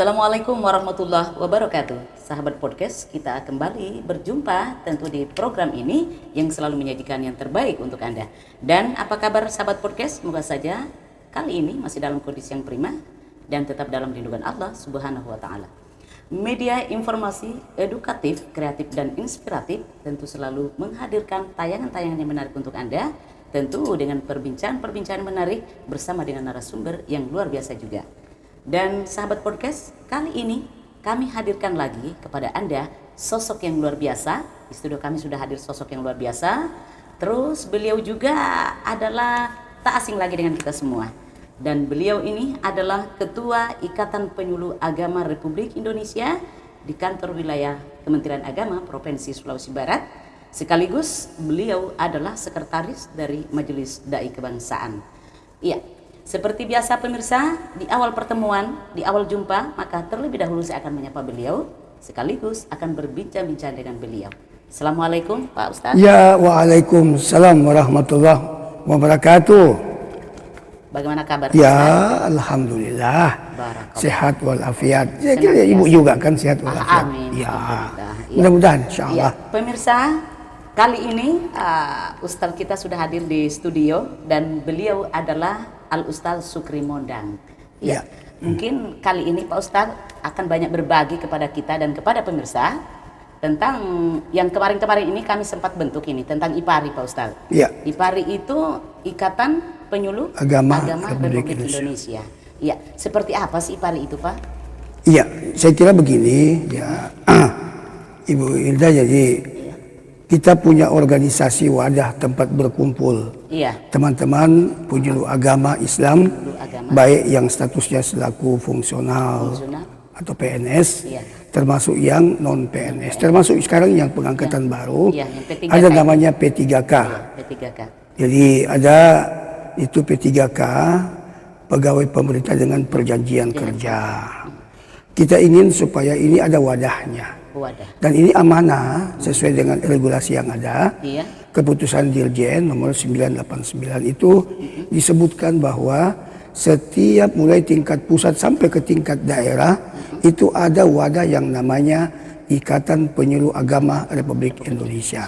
Assalamualaikum warahmatullahi wabarakatuh. Sahabat podcast, kita kembali berjumpa tentu di program ini yang selalu menyajikan yang terbaik untuk Anda. Dan apa kabar sahabat podcast? Semoga saja kali ini masih dalam kondisi yang prima dan tetap dalam lindungan Allah Subhanahu wa taala. Media informasi edukatif, kreatif dan inspiratif tentu selalu menghadirkan tayangan-tayangan yang menarik untuk Anda, tentu dengan perbincangan-perbincangan menarik bersama dengan narasumber yang luar biasa juga. Dan sahabat podcast, kali ini kami hadirkan lagi kepada Anda sosok yang luar biasa. Di studio kami sudah hadir sosok yang luar biasa. Terus beliau juga adalah tak asing lagi dengan kita semua. Dan beliau ini adalah Ketua Ikatan Penyuluh Agama Republik Indonesia di kantor wilayah Kementerian Agama Provinsi Sulawesi Barat. Sekaligus beliau adalah sekretaris dari Majelis Dai Kebangsaan. Iya. Seperti biasa pemirsa, di awal pertemuan, di awal jumpa, maka terlebih dahulu saya akan menyapa beliau, sekaligus akan berbincang-bincang dengan beliau. Assalamualaikum Pak Ustadz. Ya, waalaikumsalam warahmatullahi wabarakatuh. Bagaimana kabar? Ya, Ustadz? alhamdulillah. Barakallah. Sehat walafiat. Ya, kira ibu juga kan sehat walafiat. Amin. Ya, Ya. mudah-mudahan insyaallah. Ya, pemirsa, kali ini Ustadz kita sudah hadir di studio dan beliau adalah Al-Ustadz Sukri Mondang. Ya. Mungkin kali ini Pak Ustadz akan banyak berbagi kepada kita dan kepada pemirsa tentang yang kemarin-kemarin ini kami sempat bentuk ini tentang IPARI Pak Ustadz. Ya. IPARI itu Ikatan Penyuluh Agama Republik Indonesia. Ya, seperti apa sih IPARI itu Pak? Iya, saya kira begini ya, Ibu Hilda, jadi kita punya organisasi wadah tempat berkumpul. Iya. Teman-teman penyuluh agama Islam, baik yang statusnya selaku fungsional atau PNS, iya, termasuk yang non PNS, termasuk sekarang yang pengangkatan baru, yang ada namanya P3K. P3K. Jadi ada itu P3K, pegawai pemerintah dengan perjanjian kerja. Kita ingin supaya ini ada wadahnya. Dan ini amanah sesuai dengan regulasi yang ada. Iya. Keputusan Dirjen nomor 989 itu disebutkan bahwa setiap mulai tingkat pusat sampai ke tingkat daerah itu ada wadah yang namanya Ikatan Penyuluh Agama Republik Indonesia.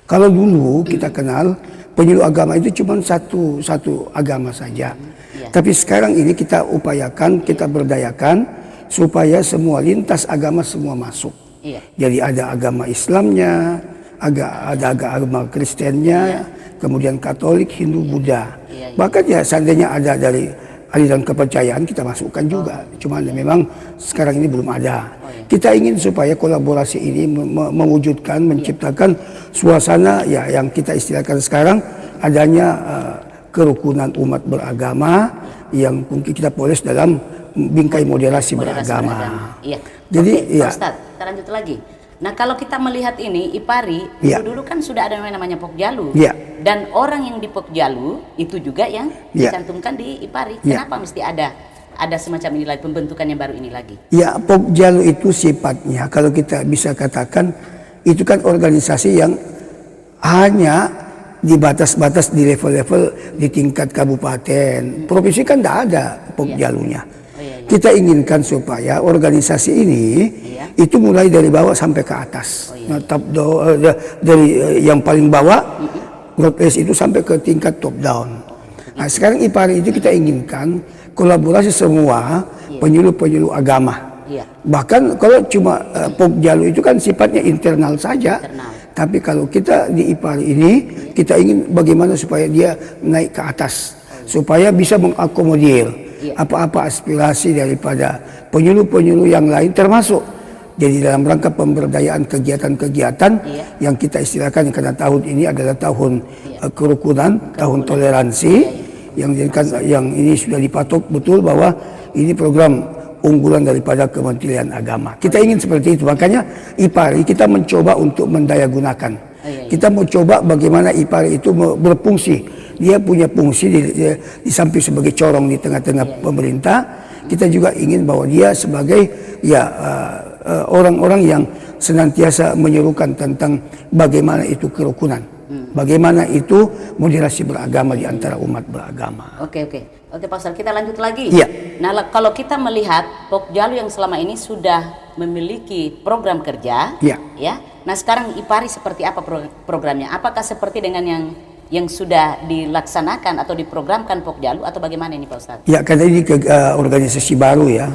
Kalau dulu kita kenal penyuluh agama itu cuma satu agama saja. Iya. Tapi sekarang ini kita upayakan, kita berdayakan supaya semua lintas agama semua masuk. Iya. Jadi ada agama Islamnya, ada agama Kristennya, kemudian Katolik, Hindu, Buddha. Iya. Bahkan ya seandainya ada dari aliran kepercayaan kita masukkan juga. Cuma memang sekarang ini belum ada. Kita ingin supaya kolaborasi ini mewujudkan, menciptakan suasana ya yang kita istilahkan sekarang adanya kerukunan umat beragama yang mungkin kita polis dalam bingkai moderasi beragama. Iya. Jadi ya. Ustadz, kita lanjut lagi. Nah, kalau kita melihat ini IPARI, dulu kan sudah ada namanya Pokjalu. Ya. Dan orang yang di Pokjalu itu juga yang dicantumkan di IPARI. Kenapa mesti ada semacam ini lagi, pembentukan yang baru ini lagi? Ya, Pokjalu itu sifatnya kalau kita bisa katakan itu kan organisasi yang hanya di batas-batas di level-level di tingkat kabupaten. Provinsi kan tidak ada Pokjalunya. Kita inginkan supaya organisasi ini itu mulai dari bawah sampai ke atas. Nah, dari yang paling bawah, progres itu sampai ke tingkat top down. Nah, sekarang IPARI itu kita inginkan kolaborasi semua penyuluh-penyuluh agama. Bahkan kalau cuma Pokjalu itu kan sifatnya internal saja. Tapi kalau kita di IPARI ini, kita ingin bagaimana supaya dia naik ke atas. Supaya bisa mengakomodir apa-apa aspirasi daripada penyuluh-penyuluh yang lain termasuk. Jadi dalam rangka pemberdayaan kegiatan-kegiatan yang kita istilahkan karena tahun ini adalah tahun kerukunan, tahun toleransi, yang ini sudah dipatok betul bahwa ini program unggulan daripada Kementerian Agama. Kita ingin seperti itu, makanya IPARI kita mencoba untuk mendayagunakan. Kita mau coba bagaimana IPARI itu berfungsi. Dia punya fungsi di samping sebagai corong di tengah-tengah pemerintah. Kita juga ingin bahwa dia sebagai orang-orang yang senantiasa menyerukan tentang bagaimana itu kerukunan. Bagaimana itu moderasi beragama di antara umat beragama. Oke, Pak Ustadz, kita lanjut lagi. Iya. Nah, kalau kita melihat Pokjalu yang selama ini sudah memiliki program kerja, Iya. ya. Nah, sekarang IPARI seperti apa programnya? Apakah seperti dengan yang sudah dilaksanakan atau diprogramkan Pokjalu atau bagaimana ini Pak Ustadz? Ya, karena ini organisasi baru ya,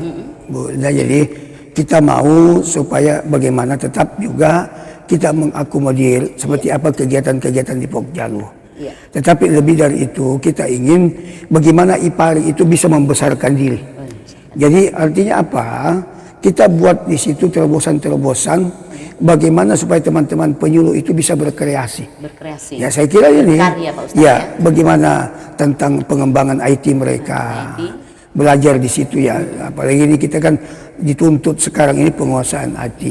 Bu. Nah, jadi kita mau supaya bagaimana tetap juga kita mengakomodir seperti apa kegiatan-kegiatan di Pokjalu. Iya. Tetapi lebih dari itu kita ingin bagaimana IPARI itu bisa membesarkan diri. Jadi artinya apa? Kita buat di situ terobosan-terobosan bagaimana supaya teman-teman penyuluh itu bisa berkreasi. Ya, saya kira ini Berkarya, Pak Ustadz, ya, bagaimana tentang pengembangan IT mereka. Belajar di situ ya, apalagi ini kita kan dituntut sekarang ini penguasaan IT.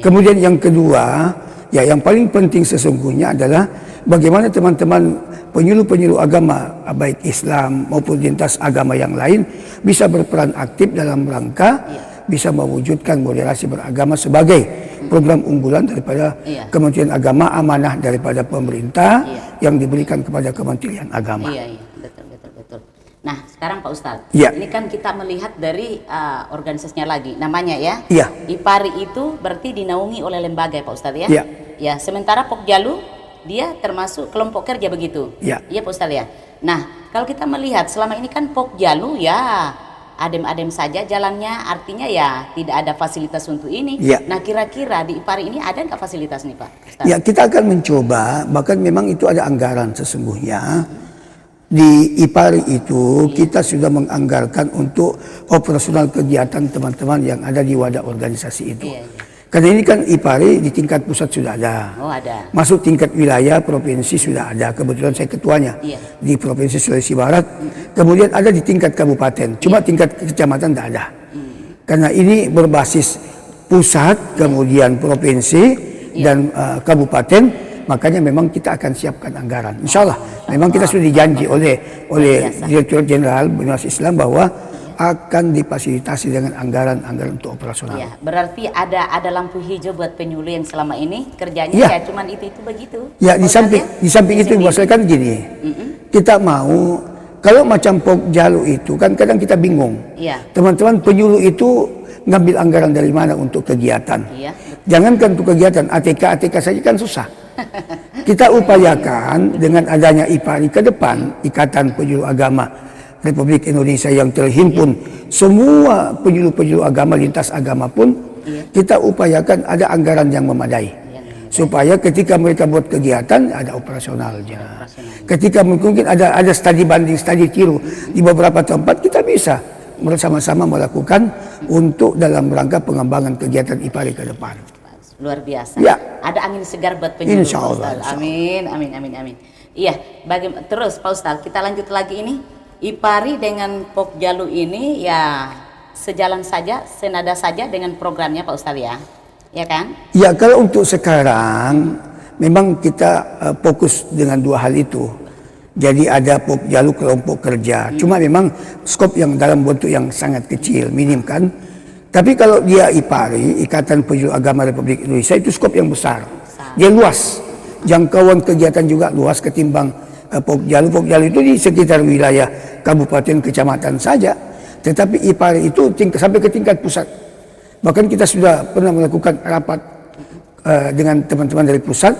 Kemudian yang kedua, ya yang paling penting sesungguhnya adalah bagaimana teman-teman penyuluh-penyuluh agama baik Islam maupun lintas agama yang lain bisa berperan aktif dalam rangka bisa mewujudkan moderasi beragama sebagai program unggulan daripada Kementerian Agama, amanah daripada pemerintah yang diberikan kepada Kementerian Agama. Iya, betul. Nah, sekarang Pak Ustadz, Iya. ini kan kita melihat dari organisasinya lagi, namanya ya. Iya. IPARI itu berarti dinaungi oleh lembaga ya Pak Ustadz ya. Iya. Ya, sementara Pokjalu dia termasuk kelompok kerja begitu. Iya. Iya Pak Ustadz ya. Nah, kalau kita melihat selama ini kan Pokjalu ya adem-adem saja jalannya, artinya ya tidak ada fasilitas untuk ini. Iya. Nah, kira-kira di IPARI ini ada nggak fasilitas nih Pak Ustadz? Ya, kita akan mencoba, bahkan memang itu ada anggaran sesungguhnya. Di IPARI itu kita sudah menganggarkan untuk operasional kegiatan teman-teman yang ada di wadah organisasi itu. Karena ini kan IPARI di tingkat pusat sudah ada. Oh, ada. Masuk tingkat wilayah, provinsi sudah ada. Kebetulan saya ketuanya di Provinsi Sulawesi Barat. Kemudian ada di tingkat kabupaten. Cuma tingkat kecamatan tidak ada. Karena ini berbasis pusat, kemudian provinsi dan kabupaten. Makanya memang kita akan siapkan anggaran. Insya Allah, memang kita sudah dijanji oleh Direktur Jenderal Bimas Islam bahwa akan difasilitasi dengan anggaran untuk operasional. Ya, berarti ada lampu hijau buat penyuluh yang selama ini kerjanya ya cuman itu begitu. Ya, di samping itu saya kan gini. Kita mau kalau macam Pokjalu itu kan kadang kita bingung. Teman-teman penyuluh itu ngambil anggaran dari mana untuk kegiatan. Jangankan untuk kegiatan ATK saja kan susah. Kita upayakan dengan adanya IPARI ke depan, Ikatan Penyuluh Agama Republik Indonesia yang terhimpun semua penyuluh-penyuluh agama lintas agama pun kita upayakan ada anggaran yang memadai supaya ketika mereka buat kegiatan ada operasionalnya. Ketika mungkin ada studi banding, studi tiru di beberapa tempat kita bisa bersama-sama melakukan untuk dalam rangka pengembangan kegiatan IPARI ke depan. Luar biasa. Ya. Ada angin segar buat penyuluh. Insya Allah. Amin. Iya, terus Pak Ustadz, kita lanjut lagi ini. IPARI dengan Pokjalu ini ya sejalan saja, senada saja dengan programnya Pak Ustadz ya. Ya kan? Ya, kalau untuk sekarang memang kita fokus dengan dua hal itu. Jadi ada Pokjalu kelompok kerja. Cuma memang skop yang dalam bentuk yang sangat kecil, minim kan. Tapi kalau dia IPARI, Ikatan Penyuluh Agama Republik Indonesia, itu skop yang besar. Dia luas. Jangkauan kegiatan juga luas ketimbang Pokjalu. Pokjalu itu di sekitar wilayah kabupaten, kecamatan saja. Tetapi IPARI itu sampai ke tingkat pusat. Bahkan kita sudah pernah melakukan rapat dengan teman-teman dari pusat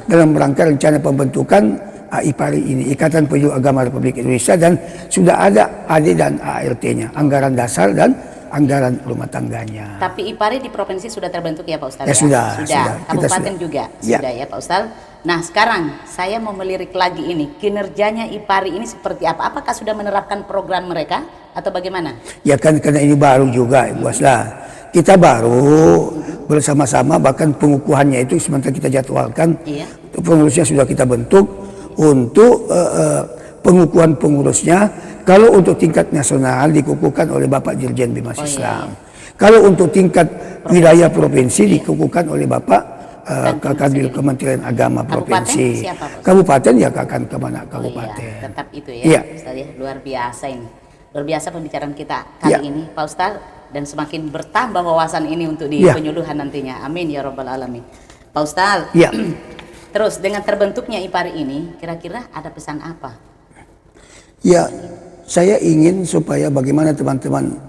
dalam rangka rencana pembentukan IPARI ini, Ikatan Penyuluh Agama Republik Indonesia, dan sudah ada AD dan ART-nya, anggaran dasar dan anggaran rumah tangganya. Tapi IPARI di provinsi sudah terbentuk ya Pak Ustadz? Ya, sudah. Kabupaten juga sudah ya Pak Ustadz. Nah, sekarang saya mau melirik lagi ini, kinerjanya IPARI ini seperti apa? Apakah sudah menerapkan program mereka atau bagaimana? Ya kan, karena ini baru juga Ibu Asla. Kita baru bersama-sama, bahkan pengukuhannya itu sementara kita jadwalkan. Pengurusnya sudah kita bentuk untuk pengukuhan pengurusnya. Kalau untuk tingkat nasional dikukuhkan oleh Bapak Dirjen Bimas Islam. Kalau untuk tingkat wilayah provinsi dikukuhkan oleh Bapak Kadil Kementerian Agama Provinsi. Kabupaten ya akan kemana kabupaten. Tetap itu ya, Ustaz ya. Luar biasa ini. Luar biasa pembicaraan kita kali ini Pak Ustaz, dan semakin bertambah wawasan ini untuk di penyuluhan nantinya. Amin ya rabbal alamin. Pak Ustaz. Terus dengan terbentuknya IPARI ini, kira-kira ada pesan apa? Ya, saya ingin supaya bagaimana teman-teman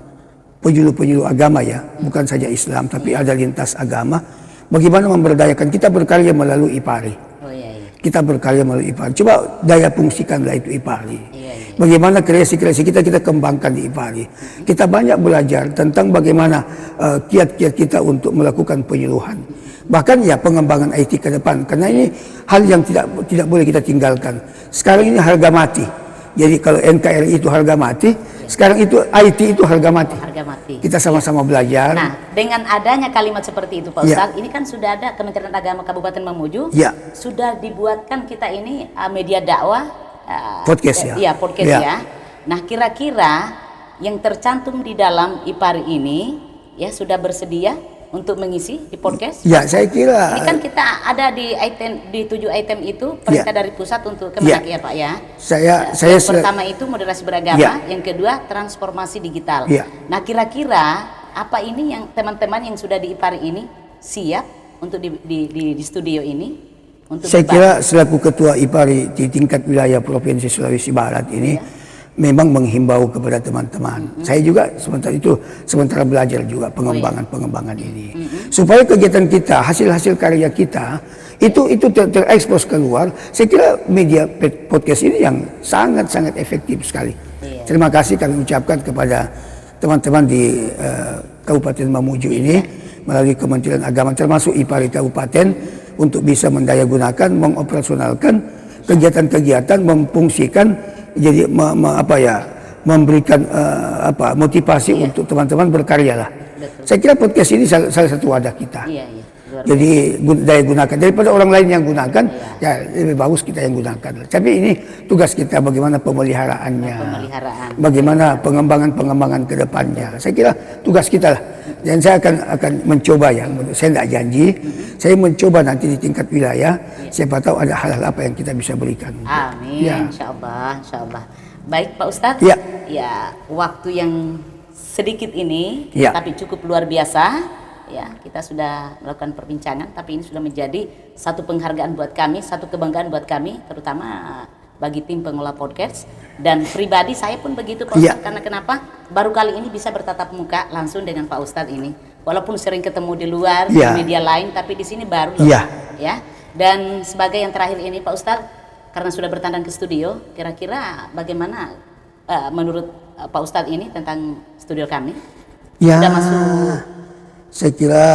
penyuluh-penyuluh agama ya, bukan saja Islam tapi ada lintas agama, bagaimana memberdayakan. Kita berkarya melalui IPARI. Oh iya, iya. Kita berkarya melalui IPARI. Coba daya fungsikanlah itu IPARI. Iya, iya. Bagaimana kreasi-kreasi kita kembangkan di IPARI. Kita banyak belajar tentang bagaimana kiat-kiat kita untuk melakukan penyuluhan. Bahkan ya pengembangan IT ke depan. Karena ini hal yang tidak boleh kita tinggalkan. Sekarang ini harga mati. Jadi kalau NKRI itu harga mati, sekarang itu IT itu harga mati. Harga mati. Kita sama-sama belajar. Nah, dengan adanya kalimat seperti itu Pak Ustadz, ini kan sudah ada Kementerian Agama Kabupaten Mamuju, sudah dibuatkan kita ini media dakwah, podcast ya. Iya, podcast ya. Nah, kira-kira yang tercantum di dalam IPARI ini ya sudah bersedia untuk mengisi di podcast? Ya, saya kira. Ini kan kita ada di item, di 7 item itu perintah dari pusat untuk Kemenak ya Pak ya. Saya yang pertama itu moderasi beragama, yang kedua transformasi digital. Nah, kira-kira apa ini yang teman-teman yang sudah di IPARI ini siap untuk di studio ini? Untuk saya kira selaku ketua IPARI di tingkat wilayah Provinsi Sulawesi Barat ini memang menghimbau kepada teman-teman. Saya juga sementara belajar juga pengembangan ini. Supaya kegiatan kita, hasil-hasil karya kita itu terekspos keluar. Saya kira media podcast ini yang sangat-sangat efektif sekali. Terima kasih kami ucapkan kepada teman-teman di Kabupaten Mamuju ini melalui Kementerian Agama termasuk IPARI Kabupaten untuk bisa mendayagunakan, mengoperasionalkan kegiatan-kegiatan, memfungsikan jadi memberikan motivasi untuk teman-teman berkarya lah. Saya kira podcast ini salah satu wadah kita. Jadi daya gunakan daripada orang lain yang gunakan, ya lebih bagus kita yang gunakan. Tapi ini tugas kita bagaimana pemeliharaannya, bagaimana pengembangan ke depannya. Saya kira tugas kita lah. Dan saya akan mencoba ya, saya tidak janji, saya mencoba nanti di tingkat wilayah, siapa tahu ada hal-hal apa yang kita bisa berikan. Amin, insya Allah. Baik Pak Ustadz, ya waktu yang sedikit ini, tapi cukup luar biasa. Ya, kita sudah melakukan perbincangan, tapi ini sudah menjadi satu penghargaan buat kami, satu kebanggaan buat kami, terutama bagi tim pengelola podcast. Dan pribadi saya pun begitu Pak Ustadz, karena kenapa? Baru kali ini bisa bertatap muka langsung dengan Pak Ustadz ini. Walaupun sering ketemu di luar, di media lain, tapi di sini baru loh. Ya. Dan sebagai yang terakhir ini Pak Ustadz, karena sudah bertandang ke studio, kira-kira bagaimana menurut Pak Ustadz ini tentang studio kami? Sudah masuk. Saya kira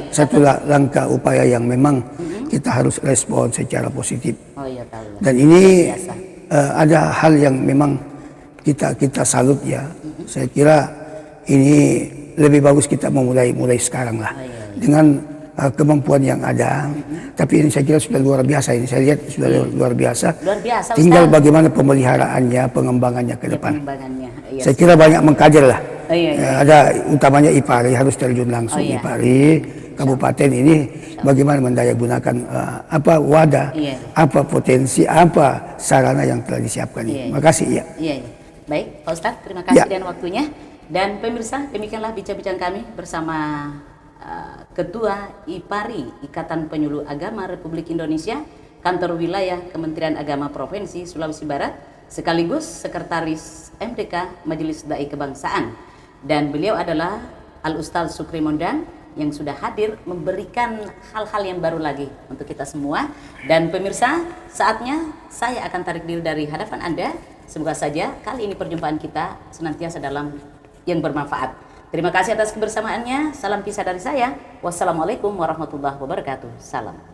satu langkah upaya yang memang kita harus respon secara positif. Dan ini ada hal yang memang kita salut ya. Saya kira ini lebih bagus kita mulai sekarang lah dengan kemampuan yang ada. Tapi ini saya kira sudah luar biasa. Ini saya lihat sudah luar biasa. Tinggal bagaimana pemeliharaannya, pengembangannya ke depan. Saya kira banyak mengkader lah. Ada utamanya IPARI harus terjun langsung. IPARI kabupaten ini bagaimana mendayagunakan apa wadah, apa potensi, apa sarana yang telah disiapkan. Terima kasih ya. Baik Pak Ustadz, terima kasih dan waktunya. Dan pemirsa, demikianlah bincang-bincang kami bersama Ketua IPARI Ikatan Penyuluh Agama Republik Indonesia, Kantor Wilayah Kementerian Agama Provinsi Sulawesi Barat, sekaligus Sekretaris MDK Majelis Dai Kebangsaan. Dan beliau adalah Al-Ustadz Sukri Mondang yang sudah hadir memberikan hal-hal yang baru lagi untuk kita semua. Dan pemirsa, saatnya saya akan tarik diri dari hadapan Anda. Semoga saja kali ini perjumpaan kita senantiasa dalam yang bermanfaat. Terima kasih atas kebersamaannya. Salam kisah dari saya. Wassalamualaikum warahmatullahi wabarakatuh. Salam.